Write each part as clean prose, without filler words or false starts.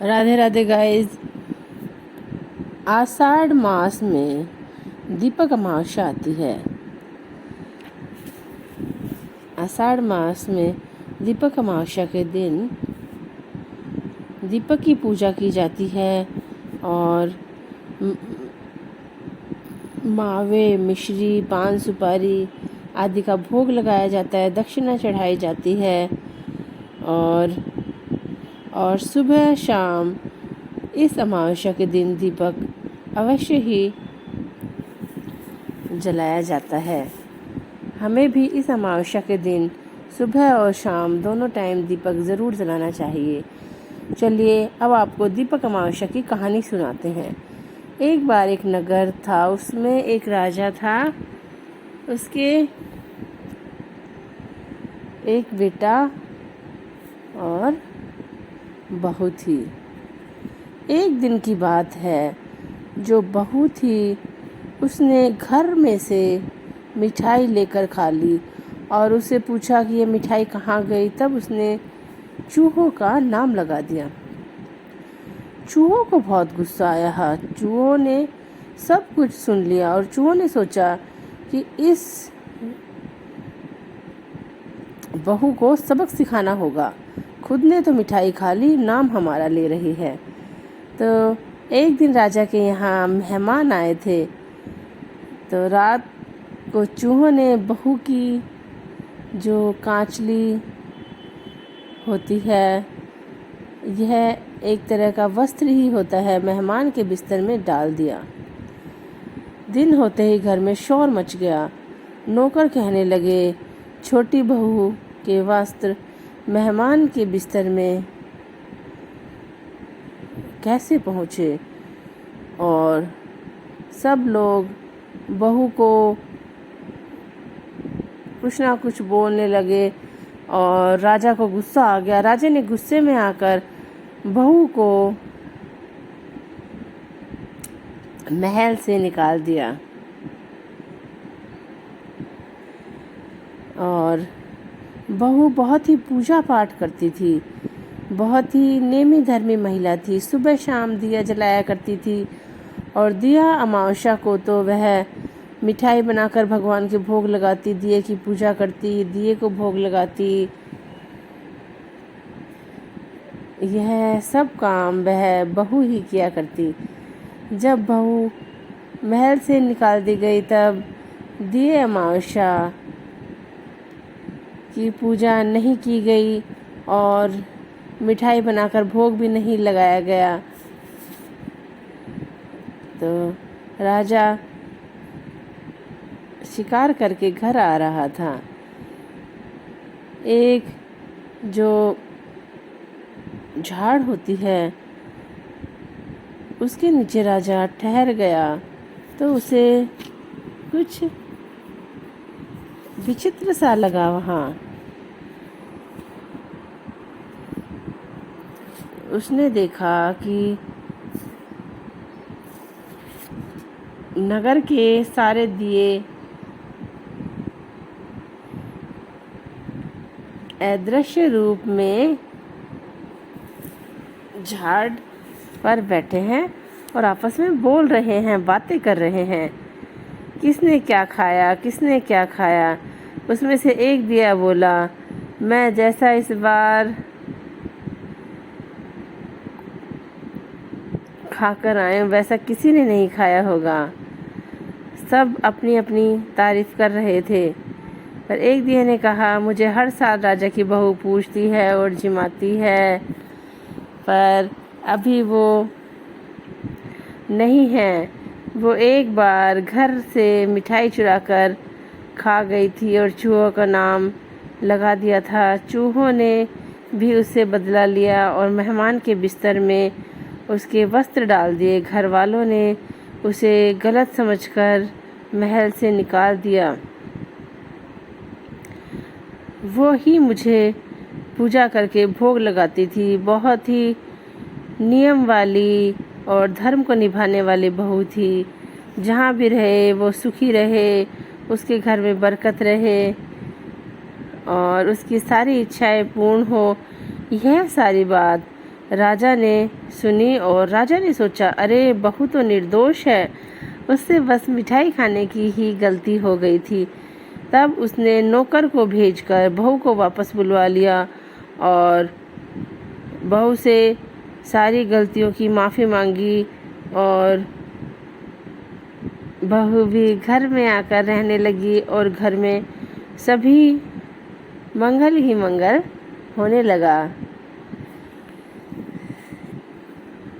Radhe Radhe guys. आषाढ़ मास में दीपक अमावस्या आती है। आषाढ़ मास में दीपक अमावस्या के दिन दीपक की पूजा की जाती है और मावे, मिश्री, पान सुपारी आदि का भोग लगाया जाता है, दक्षिणा चढ़ाई जाती है और सुबह शाम इस अमावस्या के दिन दीपक अवश्य ही जलाया जाता है। हमें भी इस अमावस्या के दिन सुबह और शाम दोनों टाइम दीपक ज़रूर जलाना चाहिए। चलिए अब आपको दीपक अमावस्या की कहानी सुनाते हैं। एक बार एक नगर था, उसमें एक राजा था, उसके एक बेटा और बहू थी। एक दिन की बात है, जो बहू थी उसने घर में से मिठाई लेकर खा ली और उससे पूछा कि ये मिठाई कहाँ गई। तब उसने चूहों का नाम लगा दिया। चूहों को बहुत गुस्सा आया। चूहों ने सब कुछ सुन लिया और चूहों ने सोचा कि इस बहू को सबक सिखाना होगा। खुद ने तो मिठाई खा ली, नाम हमारा ले रही है। तो एक दिन राजा के यहाँ मेहमान आए थे। तो रात को चूहों ने बहू की जो कांचली होती है, यह एक तरह का वस्त्र ही होता है, मेहमान के बिस्तर में डाल दिया। दिन होते ही घर में शोर मच गया। नौकर कहने लगे, छोटी बहू के वस्त्र मेहमान के बिस्तर में कैसे पहुँचे। और सब लोग बहू को कुछ ना कुछ बोलने लगे और राजा को गुस्सा आ गया। राजा ने गुस्से में आकर बहू को महल से निकाल दिया और बहू बहुत ही पूजा पाठ करती थी, बहुत ही नेमी धर्मी महिला थी। सुबह शाम दिया जलाया करती थी और दिया अमावस्या को तो वह मिठाई बनाकर भगवान के भोग लगाती, दिए की पूजा करती, दिए को भोग लगाती। यह सब काम वह बहू ही किया करती। जब बहू महल से निकाल दी गई तब दिए अमावस्या की पूजा नहीं की गई और मिठाई बनाकर भोग भी नहीं लगाया गया। तो राजा शिकार करके घर आ रहा था। एक जो झाड़ होती है उसके नीचे राजा ठहर गया तो उसे कुछ विचित्र सा लगा। वहाँ उसने देखा कि नगर के सारे दिए अदृश्य रूप में झाड़ पर बैठे हैं और आपस में बोल रहे हैं, बातें कर रहे हैं। किसने क्या खाया, किसने क्या खाया। उसमें से एक दिया बोला, मैं जैसा इस बार खाकर आए वैसा किसी ने नहीं खाया होगा। सब अपनी अपनी तारीफ कर रहे थे। पर एक दिए ने कहा, मुझे हर साल राजा की बहू पूछती है और जिमाती है, पर अभी वो नहीं है। वो एक बार घर से मिठाई चुराकर खा गई थी और चूहों का नाम लगा दिया था। चूहों ने भी उससे बदला लिया और मेहमान के बिस्तर में उसके वस्त्र डाल दिए। घर वालों ने उसे गलत समझकर महल से निकाल दिया। वो ही मुझे पूजा करके भोग लगाती थी। बहुत ही नियम वाली और धर्म को निभाने वाली बहू थी। जहाँ भी रहे वो सुखी रहे, उसके घर में बरकत रहे और उसकी सारी इच्छाएं पूर्ण हो। यह सारी बात राजा ने सुनी और राजा ने सोचा, अरे बहू तो निर्दोष है, उससे बस मिठाई खाने की ही गलती हो गई थी। तब उसने नौकर को भेजकर बहू को वापस बुलवा लिया और बहू से सारी गलतियों की माफ़ी मांगी और बहू भी घर में आकर रहने लगी और घर में सभी मंगल ही मंगल होने लगा।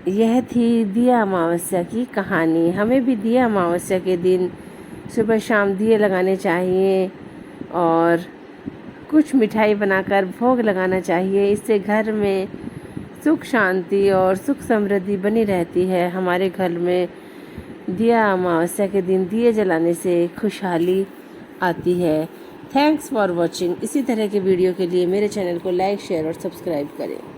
यह थी दिया अमावस्या की कहानी। हमें भी दिया अमावस्या के दिन सुबह शाम दिए लगाने चाहिए और कुछ मिठाई बनाकर भोग लगाना चाहिए। इससे घर में सुख शांति और सुख समृद्धि बनी रहती है। हमारे घर में दिया अमावस्या के दिन दिए जलाने से खुशहाली आती है। Thanks for watching. इसी तरह के वीडियो के लिए मेरे चैनल को लाइक, शेयर और सब्सक्राइब करें।